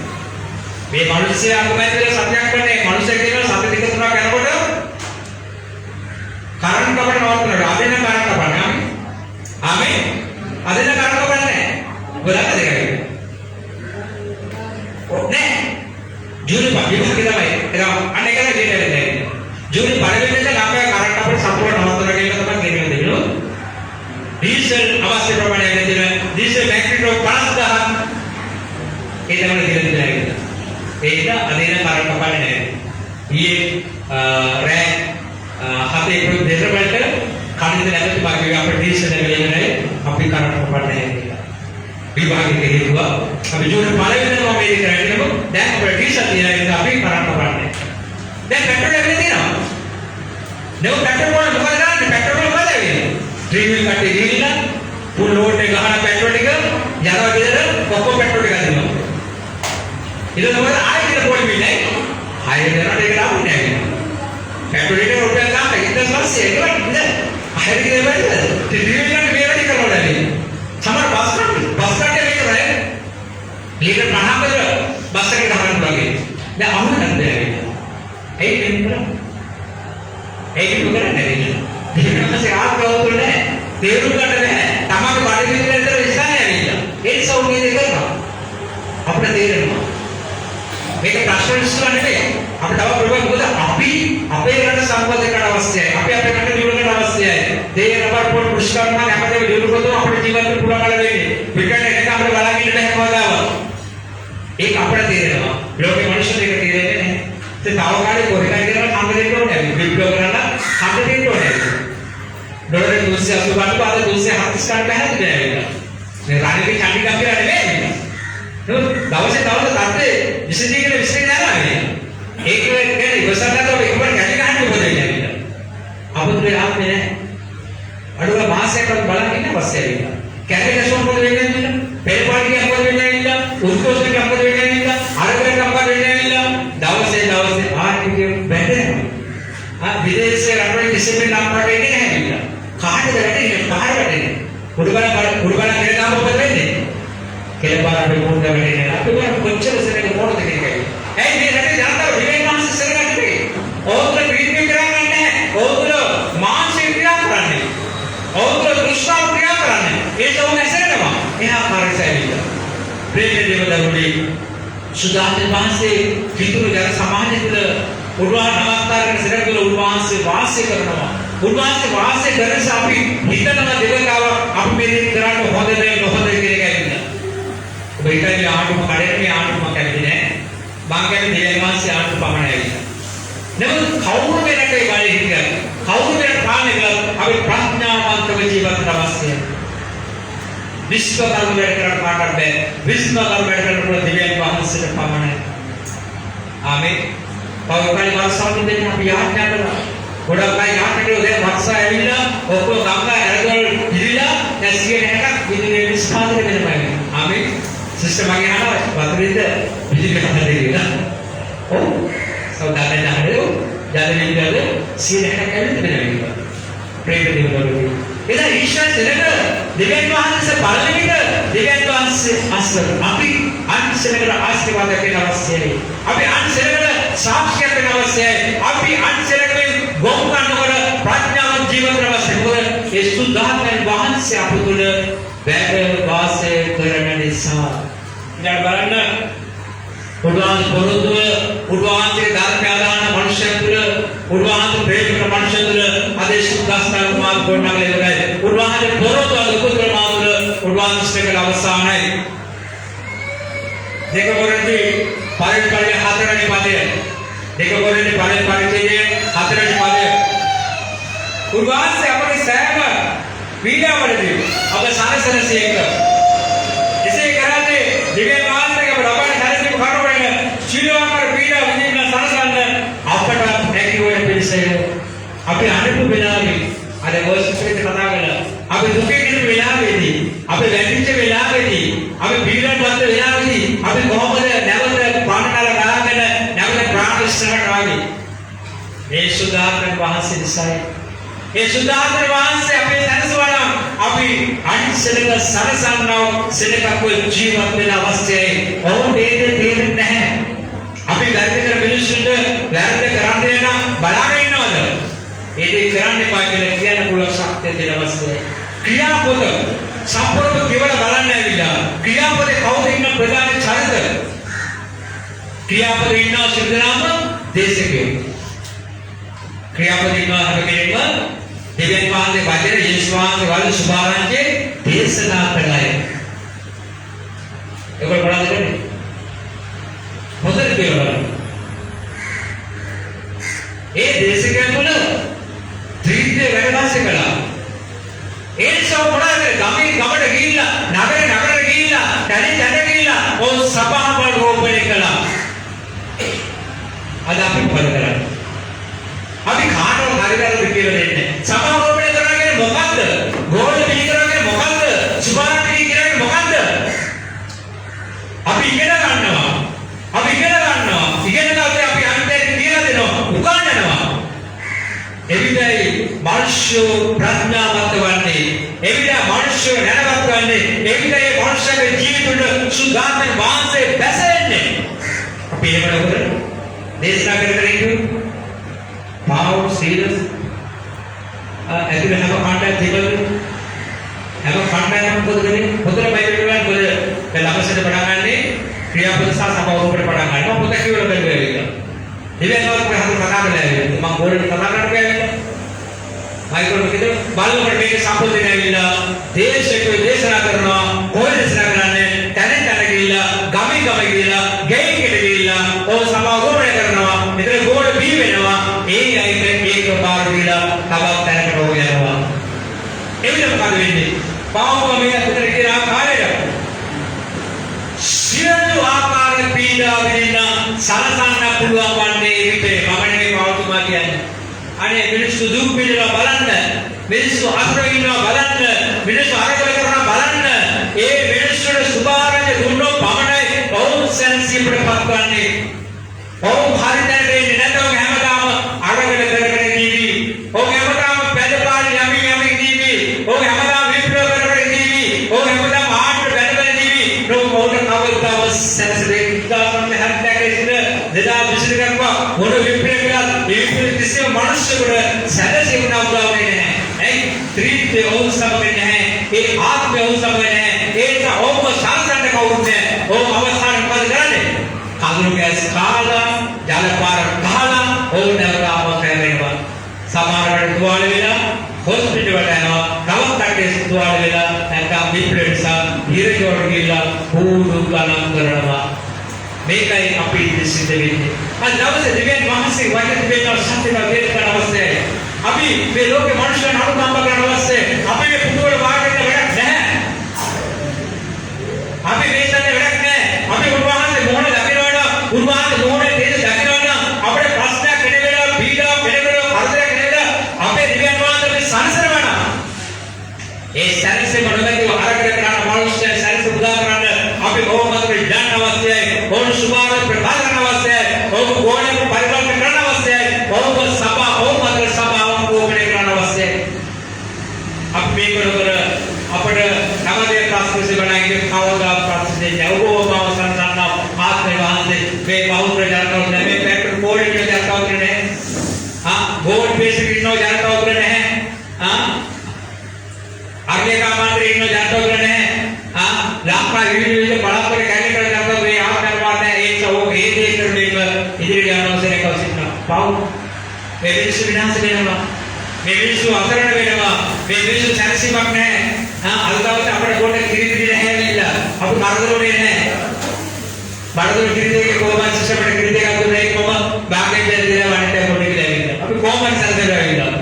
මේ මිනිස්සයා අකමැතිව සත්‍යයක් කරන්නේ මිනිස්සෙක් කියනවා සත්‍ය දෙක තුනක් යනකොට කරන්ට් කපන නවත්තනවා. අදින කරන්ට් කපන්නේ. ආමේ. අදින කරන්ට් කපන්නේ. බලන්න දෙකයි. ඔන්නේ. ජූලි විභාගය තමයි. ඒක අනේකද දෙන්නේ. ජූලි පරිවෙන්නේ ලාභය කරන්ට් අපේ සම්පූර්ණ නවත්තනවා කියන එක තමයි කියන්නේ දෙන්නේ. ඩීසල් අවශ්‍ය ප්‍රමාණය දෙන්න. ඩීසල් මැග්නීටෝ 50000 ඒ තමයි දෙන්නේ. ඒක අදින කරන්ට් කපන්නේ නැහැ. ඊයේ රෑ හතේ පුරු දෙතරවලට කණිද නැති භාගය අපේ ඩීසල් එක ඉන්නේ අපි කරන්ට් කපන්නේ කියලා. විභාගයේ හේතුව අපි ජූලි පළවෙනිම මේ කරන්නේ දැන් අපේ ඩීසල් තියන අපි කරන්ට් කපන්නේ. දැන් පෙට්‍රෝල් එක තියෙනවා. නෙව පෙට්‍රෝල් වල මොකද කරන්නේ? පෙට්‍රෝල් වල මොකද වෙන්නේ? ඩ්‍රිල් කටේ ගිහිල්ලා ෆුල් ලෝඩ් එක ගහන පෙට්‍රෝල් ටික යනවා විතර කොක්ක පෙට්‍රෝල් ටික දෙනවා. ඊට තමයි ආයෙත් පොඩි වෙන්නේ. ආයෙත් යනකොට ඒක ලාභුනේ නැහැ. පෙට්‍රෝල් එක රුපියල් ගන්න ඉතින් පස්සේ ඒක වටින්නේ. ආයෙත් දෙවයිද? ඩ්‍රිල් එක මේ වැඩි කරනවා දැන්. සමහර බස් කට්ටිය මේක රෑ ලීටර් 50කට බස් එකේ ගහන්න පුළුවන්. දැන් අහුවෙන්නේ නැහැ. ඒක නෙමෙයි. ඒක නුකරන්නේ නැහැ. ඊට ආත්මවතුල නැහැ. තේරුම් ගන්න නැහැ. තමන්ගේ බඩ විදිහට ඉස්සන්නේ ඇවිල්ලා. ඒ නිසා උනේ දෙක කරනවා. අපිට තේරෙනවා. මේක ප්‍රශ්න විසඳන්න නෙමෙයි. අපිට තව ප්‍රබල මොකද අපි අපේ රට සම්බන්ධ කරන්න අවශ්‍යයි. අපි අපේ රට දියුණු කරන්න අවශ්‍යයි. දේහ නබර් පොල් පුෂ්කරණ හැමදේම දියුණු කරොත් අපේ ජීවිතේ පුළුවන් කල වෙන්නේ. පිටරට එක අපිට බලන් ඉන්න බෑ කවදාවත්. ඒක අපිට තේරෙනවා. ලෝකේ මිනිස්සුන්ට ඒක තේරෙන්නේ නැහැ. ඒ තාවකාලික කොරිකයි කරලා කන්න දෙන්න ඕනේ. විප්ලව කරලා කන්න දෙන්න ඕනේ. ඩොලර් 280 ගන්න පාද 240 ගන්න බැහැ නේද? මේ රණිගේ චණ්ඩිකම් කියලා නෙමෙයි. දවසේ තත්ත්වේ විසඳීගෙන යනවා නේ. ඒක කියන්නේ ඉවසන්නට ඔබ එකම කැටි ගන්න මොකද කියන්නේ? අපුතුලේ ආත්මේ නැහැ. අඩුව මාසයක් බලන් ඉන්න පස්සේ ඇවිල්ලා. කැටි මොකද වෙන්නේ කියලා? පෙරපාටියක් මොකද වෙන්නේ කියලා? උත්කෝෂයක් මොකද වෙන්නේ කියලා? අරගෙන මොකද වෙන්නේ කියලා? දවසේ ආර්ථිකය බැඳෙනවා. විදේශයේ රටවල කිසිම ලාභයක් එන්නේ නැහැ කියලා. කාටද වැටෙන්නේ? කාට වැටෙන්නේ? උඩුබල කියලා මොකද වෙන්නේ? කෙලපාරට මොකද වෙන්නේ? අපි කොච්චර සෙනඟ මොනවද කියන්නේ? ඇයි මේ රටේ ජනතාව දිවෙන් මානසික සෙනඟ නෙමෙයි. ඕගොල්ලෝ ට්‍රීට්මන්ට් කරන්නේ නැහැ. ඕගොල්ලෝ මානසික ක්‍රියා කරන්නේ. ඕගොල්ලෝ දෘෂ්ටාව ක්‍රියා කරන්නේ. ඒක උන් ඇසෙනවා. එහා කාර්යසයිලිය. ප්‍රේමයේ දේවදරුනි සුදාමේ මාසේ පිටුරු ජන සමාජය තුළ උඩවා නමස්කාර කරන සෙනඟ තුළ උන්වහන්සේ වාසය කරනවා. උන්වහන්සේ වාසය කරන අපි හිතනවා දෙවතාව අපි මේ දේ කරන්න හොඳ නැහැ නොහොඳ කියන එකයි. ඔබයිටයි ආටුම කඩේට මේ ආටුම කැවිලි නෑ. මං කියන්නේ දෙවියන් වහන්සේ ආටුම පමණයි ඇවිල්ලා. නමුත් කවුරු වෙනකේ බලේ හිටියද? කවුරු වෙන ප්‍රාණය කළත් අපි ප්‍රඥාවන්තව ජීවත් අවශ්‍යයි. විශ්වකර්ම වැඩ කරන්න කාටවත් බෑ. විශ්වකර්ම වැඩ කරන්න දෙවියන් වහන්සේට පමණයි. ආමේන්. පෞද්ගලික වර්ෂාවෙන් දෙන්න අපි යාඥා කරනවා. ගොඩක් අය යාඥා දැන් වර්ෂා ඇවිල්ලා ඔක්කොම ගංගා ඇරගල් ඉදිරිලා දැන් 60ක් විදුලිය නිෂ්පාදනය වෙනවා. ආමේන්. සිස්ටම් වගේ අහනවා වතුරේද විදුලිය කතා දෙන්න. ඔව්. සෞදාගන්න හදෝ ජාතකයේද 60ක් ඇවිත් වෙනවා. ප්‍රේම දෙවිවරු. එදා ඊශ්වර සෙනඟ දෙවියන් වහන්සේ බලන විට දෙවියන් වහන්සේ අසර අපි අන්සෙනඟට ආශිර්වාද දෙන්න අවශ්‍යයි. අපි අන්සෙනඟට සාක්ෂියක් වෙන්න අවශ්‍යයි. අපි අන්සෙනඟෙන් ගොම් ගන්නකොට ප්‍රඥාව ජීවිත අවශ්‍යයි. මොකද ඒ සුද්ධාත්මයන් වහන්සේ අප තුළ වැඩ වාසය කරන නිසා. දැන් බලන්න උන්වහන්සේ පොරොත්තුව උන්වහන්සේ ධර්මය ආදාන මනුෂ්‍යයන් තුළ උන්වහන්සේ ප්‍රේම කරන මනුෂ්‍යයන් තුළ ආදේශ දාස්තාන මාර්ග ගොඩනගලා ඉවරයි. උන්වහන්සේ පොරොත්තු අනුකූල මාර්ග උන්වහන්සේගේ අවසානයි දෙක කොරින්ති පළවෙනි හතරවෙනි පදය දෙක කොරින්ති පළවෙනි පරිච්ඡේදයේ හතරවෙනි පදය උන්වහන්සේ අපේ සෑම පීඩාවලදී අප සනසනසේක එසේ කරන්නේ දිව්‍ය වහන්සේගේ අපේ සැලසීම කරවගෙන ශීලවකර පීඩා විඳින්න සනසන්න අපට හැකි වෙන පිළිසය අපි අනුපු වෙලාවේ අර වර්ෂිපෙත් කතා කරලා අපි දුකේ ඉන්න වෙලාවේදී අපි වැටිච්ච වෙලාවේදී අපි පීඩනවත් වෙලාවේදී අපි කොහොමද නැවත ප්‍රාණකාල ගාගෙන නැවත ප්‍රාණ ඉස්සරහට ආවේ මේ සුදාතන වහන්සේ නිසායි ඒ සුදාතන වහන්සේ අපේ සැනසවනම් අපි අනිසලක සරසන්නව සෙනකක් ජීවත් වෙන අවස්ථයේ ඔවුන් ඒක තේරෙන්නේ නැහැ අපි වැරදි කර මිනිස්සුන්ට වැරදි කරන්නේ නම් බලාගෙන ඉන්නවද ඒ දේ කරන්න එපා කියලා කියන්න පුළුවන් ශක්තිය දෙන අවස්ථාවේ ක්‍රියාපොත සම්පූර්ණ කෙවල බලන්න ඇවිල්ලා ක්‍රියාපොතේ කවුද ඉන්න ප්‍රධාන චරිත ක්‍රියාපොතේ ඉන්න සිද්ධාම දේශකයෝ ක්‍රියාපොතේ ඉන්න හැමකෙනෙක්ම දෙවියන් වහන්සේ වචන යේසුස් වහන්සේ වල සුභාරංචේ දේශනා කළාය ඒක බලන්න දෙන්නේ හොඳට කියවලා ඒ දේශකයන් වල ත්‍රිත්‍ය වැඩවාසය කළා ඒ සෝපණාවේ ගමට ගිහිල්ලා නගරට ගිහිල්ලා තැනට ගිහිල්ලා ඕ සභාවල් රෝපණය කළා අද අපි පොර කරන්නේ අපි කාටවත් හරියට කියලා දෙන්නේ සභාව රෝපණය කරන්නේ මොකද්ද ගෝල පිළි කරන්නේ මොකද්ද සුභාරංචි කියන්නේ මොකද්ද අපි ඉගෙන ගන්නවා ඉගෙන ගන්න අපි අන්තයෙන් කියලා දෙනවා උගන්වනවා එවිටයි මනුෂ්‍ය ප්‍රඥාවන්ත වන්නේ එවිට මනුෂ්‍ය නැනවත් වන්නේ එවිටයි මනුෂ්‍යගේ ජීවිතවල සුදාතන වාසය බැසෙන්නේ අපි එහෙම නේද දේශනා කරගෙන පාව් සීලස් ඇතුළේ හැම කාණ්ඩයක් තිබෙන්නේ හැම කාණ්ඩයක්ම මොකද කරන්නේ පොතේ බයිබල් වල ළමසට පටන් ගන්නේ ක්‍රියාපද සහ සබවෝපට පටන් ගන්නවා පොත කියවල බැලුවා දිවෙනවත් හදු කතා කරලා මම ගෝලෙන් කතා කරලා මයික්‍රෝ කිද බලවල මේක සම්පූර්ණ වෙනවා දේශකෝ දේශනා කරනවා කොහෙද දේශනා කරන්නේ තැන ගිහිල්ලා ගමේ ගිහිල්ලා ගෙයිකට ගිහිල්ලා ඕ සමාගමනය කරනවා මෙතන ගෝල බී වෙනවා ඒ අයිට ඒක පාර දීලා තවත් තැනකට ඕක යනවා එවිට මොකද වෙන්නේ පාවම මේ අතර කියන ආකාරයට සියලු ආකාර පීඩා විඳින සලසන්න පුළුවන් වන්නේ විතරේ මම නෙමෙයි පවතුමා කියන්නේ අනේ මිනිස්සු දුක් විඳිනවා බලන්න මිනිස්සු අසරණ ඉන්නවා බලන්න මිනිස්සු අරගල කරනවා බලන්න ඒ මිනිස්සුන්ට සුභාරංචි දුන්නොත් පමණයි ඔවුන් සැනසීමටපත් වන්නේ ඔවුන් හරියට වෙන්නේ නැතව හැමදාම අරගල කරගෙන ඉඳී ඔවුන් හැමදාම පැදපාලි යමි ඉඳී ඔවුන් හැමදාම විප්ලව කරගෙන ඉඳී ඔවුන් හැමදාම ආට්ට බැලබැල ඉඳී ඔවුන් කවදාව සැනසෙන්නේ ඉතාලම හැට්ටැකේසින දෙදා විසිර කරනවා මොන විප්ලවයක්ද විප්ලව කිසිම මිනිස්සුෙකුට සැනසීම නවුලාවේ නැහැ ඒ ත්‍රිත්‍ය ඔවුන් සමග නැහැ ඒ ආත්මය ඔවුන් සමග නැහැ ඒක ඔවුන් සාසන්න කවුරුත් නැහැ ඔවුන් අවසාන මොකද කරන්නේ කඳුළු ගෑස් කාලා ජල පාර ගහලා ඔවුන් නැවතාම කැරෙනවා සමහරවිට තුවාල වෙලා හොස්පිටල් වලට යනවා තවත් කටේ තුවාල වෙලා නැත්නම් විප්ලව නිසා හිරේකට ගිහිල්ලා කූඩු ගණන් කරනවා මේකයි අපි සිද්ධ වෙන්නේ අද දවසේ දෙවියන් වහන්සේ වගේ දෙවියන් සත්‍යව වේද කරන අවස්ථාවේ අපි මේ ලෝකේ මනුෂ්‍යයන් අනුකම්ප කරන අවස්ථාවේ අපි මේ පුදුවල වාගෙන්න වැඩක් නැහැ අපි මේ සැනේ වැඩක් නැහැ අපි උන්වහන්සේ මොහොන දකිනවා උන්වහන්සේ මොහොනේ තේජ දකිනවා අපේ ප්‍රශ්නයක් වෙන වෙලාව පීඩා වෙන වෙලාව හර්ධයක් වෙන අපේ දෙවියන් වහන්සේ සංසරවන ඒ සැනසෙ මොනවද ආරක්ෂා කරන මනුෂ්‍ය සැනසෙ උදා කරන අපි කොහොමද ඥාන අවස්ථාවේ ඕන සුභාර ප්‍රකාශන අවස්ථාවේ ඕක ගෝණය පරිවර්තන කරන අවස්ථාවේ ඕක සභා ඕක මතර සභාවන් කෝපණය කරන අවස්ථාවේ අපි මේ කරවර අපට නවදේ ප්‍රාස්කෘති बनाएंगे खाओगा प्रार्थना जाओ वो संसार हाथ में वहां से वे बहुत जाता हूं मैं पेट्रोल बोर्ड में जाता हूं ने हां बोर्ड पे से किनो जाता हूं ने हां आगे का मंत्री इनो जाता हूं ने हां लापा वीडियो बड़ा पर कैलेंडर जाता हूं यहां करवाते हैं एक वो ये देख कर इधर जानो से कल सीखना पाओ वे विश्व विनाश देना वे विश्व अवतरण देना वे विश्व सैंसी मग्न है අල්ගාවට අපේ කොට කිරිදිරි නැහැ නේද? අපි මරදරෝනේ නැහැ. මරදරෝ කිරිදිරේ කොහොමද සිස්ටම් එකට කිරිදිරේ එකක් දුන්නා ඒක මම භාගයෙන් දෙලා වණිට කොට එක දැවිලා. අපි කොහොමද සරදරලා ඇවිල්ලා.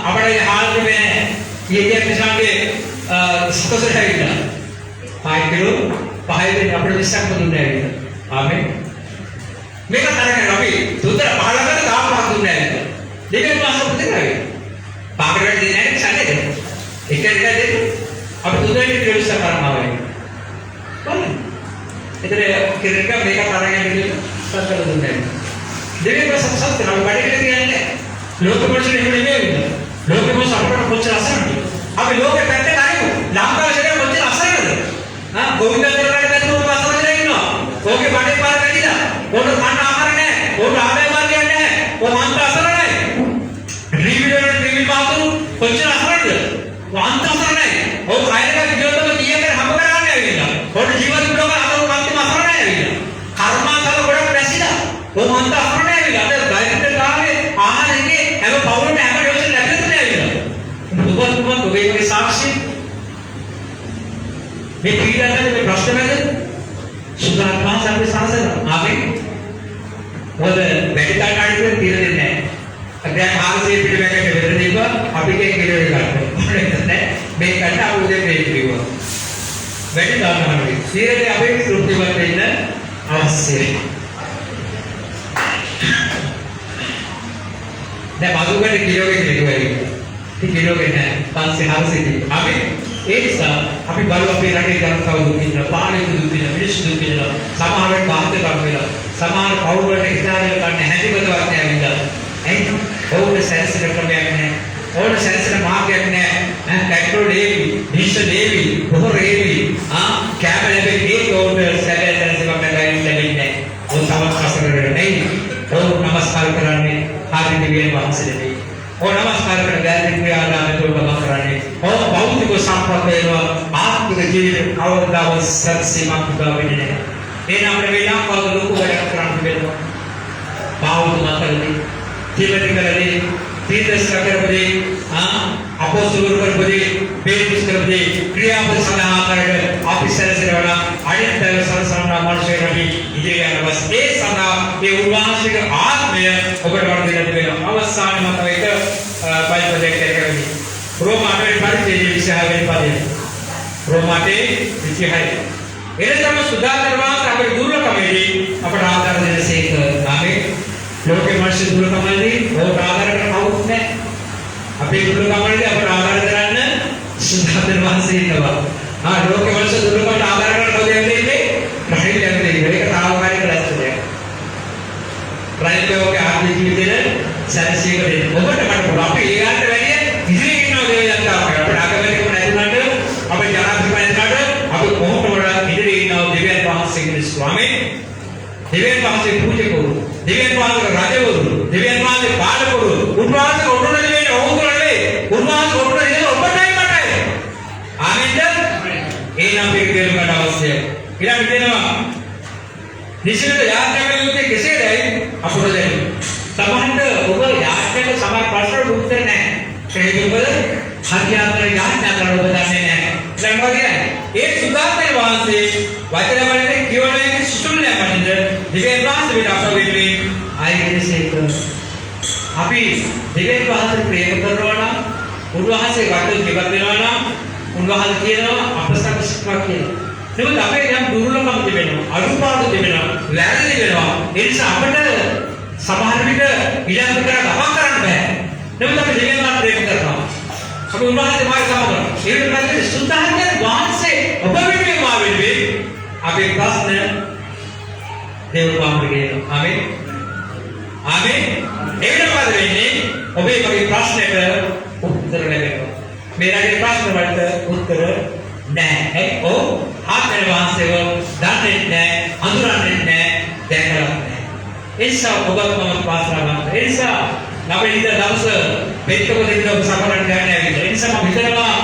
අපේ हाल में ये किसान के सतोष ඇවිල්ලා. 5 කිලෝ 5 දෙනෙක් අපේ විශ්වාස දුන්නේ ඇවිල්ලා. ආමෙන්. මේක තරගෙන අපි දුතර 15කට තාප්පක් දුන්නේ ඇවිල්ලා. දෙකෙන් මාස පුතේ පාකට දෙන්නේ නැහැ සැලේ. එක දෙන්න අපි දුදෙන් විශ්වාස කරනවා වෙන්නේ. බලන්න. ඒතර කෙනෙක් මේක තරගෙන විදිහට සත්‍ය දුන්නේ. දෙවියන් සත්‍ය නම් වැඩි කියන්නේ ලෝක පරිසරෙ නෙමෙයි වෙන්නේ. ලෝක මොහොත අපට කොච්චර අසරණද? අපි ලෝකෙ පැත්තේ නැරිමු. ලංකාවේ කොච්චර අසරණද? ගෝවින්දතරගේ පැත්තේ උන් අසරණ ඉන්නවා. ඕකේ බඩේ පාර කැඩිලා. ඕන කන්න ආහාර නැහැ. ඕන ආදාය මාර්ගයක් නැහැ. ඕන අන්ත අසරණයි. ත්‍රිවිධ මාතුරු කොච්චර අසරණද? අන්ත අසරණයි. ඕක කයරක ජීවිතම කීයකට හම්බ කරගන්න ඇවිල්ලා. ඕන ජීවිත උඩම අතෝ අන්තිම අසරණයි ඇවිල්ලා. කර්මාසල ගොඩක් නැසිලා. ඕන අන්ත අසරණයි ඇවිල්ලා. අද දෛනික කාලේ ආහාරයේ හැම පවුලම හැම දවසම ලැබෙන්නේ ඇවිල්ලා. ඔබ ඔබේ සාක්ෂි මේ පීඩනයේ මේ ප්‍රශ්න නැද? සුදාත්මා සම්පේ සාසන ආවේ මොකද වැඩි කාලයකට తీරෙන්නේ නැහැ. දැන් ආරසේ පිටවැකට වෙර දීපුවා අපි කේ කිලෝ එකක් ගන්නවා. මේ කට අවුදේ මේ කිව්වා. වැඩි දානහරි. සීරේ අපේ තෘප්තිමත් වෙන්න අවශ්‍යයි. දැන් මදුකට කිලෝ එකක් දෙකයි. කිලෝ එකක් නෑ 500 අපි ඒ නිසා අපි බලව අපේ රටේ ජනතාව දුක් විඳිනවා, පාලක දුක් විඳිනවා, මිනිස්සු දුක් විඳිනවා, සමහරවිට බාහිර වෙලා, සමහර පවුල් වලට ඉස්හාරය ගන්න හැදිබදවත් නැහැ වින්දා. එයි ඕනේ සැරසෙන ක්‍රමයක් නැහැ. ඕනේ සැරසෙන මාර්ගයක් නැහැ. පෙට්‍රෝල් දේවි, ඩීසල් දේවි, බොහෝ රේවි, කැබලෙ ඒක ඕනේ සැරසෙන සැරසෙන ලැබෙන්නේ නැහැ. ඕන සමස්තකරන්නේ නැහැ. ඕන නමස්කාර කරන්නේ ආදී දෙවියන් වහන්සේට. और नमस्कार कर गायत्री क्रियादान तो बता करने और भौतिक संपत्ति वेवा आत्मिक जीवन आवदाव सत्सीमा का विने ये नाम वेला का लोग वडा करने वेवा भावुक मातरली जीवन करले तीर्थ करबदे अपोस्तलर करबदे पेरिस करबदे क्रियापद सलाह कर ऑफिसर से वडा अडित सरसना मनुष्य रवि इजे बस ए सदा ये उल्लासिक आत्मय ඔබට වර්ධනය වෙනවා අවසාන මත එක පයිපදයක් කරගන්න රෝමාවේ පරිච්ඡේදයේ 26 වෙනි පදය රෝමාවේ 26 එනතම සුදාතරවාස අපේ දුර්ලභමේදී අපට ආධාර දෙනසේක ආමේ ලෝකේ මානසික දුර්ලභමේදී ඕක ආධාර කරන කවුරුත් නැහැ අපේ දුර්ලභමේදී අපට ආධාර කරන්න සුදාතරවාස ඉන්නවා ලෝකේ මානසික දුර්ලභමට ආධාර කරන කවුද යන්නේ රහිල් යන්නේ ඒක තාවකාලික රැස්තයක් රයිතෝගේ ආර්ථික ජීවිතේ සැලසීම දෙන්න. ඔබට මට පුළුවන්. අපි ඊගාට වැඩි ඉදිරියේ ඉන්නවා දෙවියන් තාම. අපේ අගමැතිකම නැතුණාට අපේ ජනාධිපතිතුමාට අපි කොහොමද ඉදිරියේ ඉන්නවා දෙවියන් වහන්සේගේ ස්වාමී. දෙවියන් වහන්සේ පූජකවරු. දෙවියන් වහන්සේ රජවරු. දෙවියන් වහන්සේ පාලකවරු. උන්වහන්සේ ඔටුන දෙවියන් ඔවුන්තුරනේ. උන්වහන්සේ ඔටුන දෙවියන් ඔබටයි මටයි. ආමෙන්ද? ඒ නම් මේක දෙන්න ගන්න අවශ්‍යයි. ඊළඟට දෙනවා निश्चित यात्रा में होते कैसे रहे අපරදේ සමහරට ඔබ යාත්‍රාවක සමහර ප්‍රශ්න උත්තර නැහැ ඒක ඔබ හරියට යාත්‍රා කරන ඔබ දන්නේ නැහැ ළඟදී ඒ සුදාතේ වාසේ වචන වලට කියවන්නේ සුසුල්ලේ මනින්ද දිවේ වාසේ විතර අපවෙන්නේ ආයෙත් අපි දිවේ වාසේ ප්‍රේම කරනවා නම් උන්වහන්සේ වටේ ජීවත් වෙනවා නම් උන්වහන්සේ කියනවා අපසක සික්මා කියලා නමුත් අපේ යම් දුර්ලභකම් තිබෙනවා අනුපාඩු තිබෙනවා වැරදි වෙනවා ඒ නිසා අපිට සමහර විට ඊළඟ කර ගමන් කරන්න බෑ නමුත් අපි දෙවියන් ප්‍රේම කරනවා අපි උන්වහන්සේ මාර්ග සමගන ඒ වෙලාවේ සුද්ධාන්තයේ වාන්සේ ඔබ වෙනුවෙන් මා වෙනුවෙන් අපේ ප්‍රශ්න දේව පාමුගේ ආමෙන් ආමෙන් ඒ වෙනවාද වෙන්නේ ඔබේ මගේ ප්‍රශ්නෙට උත්තර ලැබෙනවා මේ රටේ ප්‍රශ්න වලට උත්තර නැහැ ඕ ආත්මය වහන්සේව දන්නේ නැහැ අඳුරන්නේ නැහැ දැකලා නැහැ ඒ නිසා ඔබත් මම පාස්රාවන් ඒ නිසා අපි ඉඳ දවස පෙත්තක දෙන්න ඔබ සමරණ ගන්න ඇවිල්ලා ඒ නිසා මම හිතනවා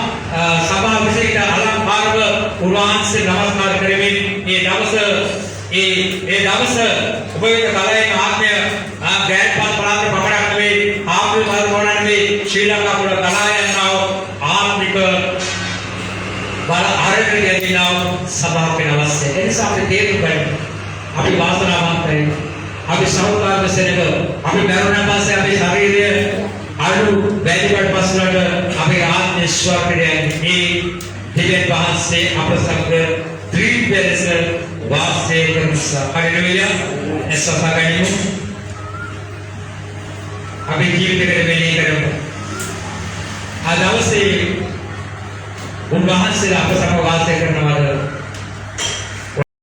සභාව විශේෂ අලංකාරව උන්වහන්සේ නමස්කාර කරමින් මේ දවස ඒ දවස ඔබ වෙත කලයන් ආත්මය ග්‍රෑන්ඩ් පාස් පළාත පමණක් නෙවෙයි ආප්‍රිකාව මොනවානේ ශ්‍රී ලංකාව පුර කලයන්ව ආත්මික සභාවක අවශ්‍ය. ඒ නිසා අපි තේරුම් ගන්න. අපි වාසනාවන්තයි. අපි සෞඛ්‍ය සෙනග අපි මරණ පස්සේ අපේ ශරීරය අඩු වැඩිවට පස්සට අපේ ආත්ම ස්වර්ගයේ මේ දෙවියන් වහන්සේ අප සමග ත්‍රිවිධ ලෙස වාසය කරනවා. හරියටම එසසගනිමු. අපි ජීවිතේ මෙලේ කරමු. අද දවසේ උන්වහන්සේලා අප සමග වාසය කරනවාද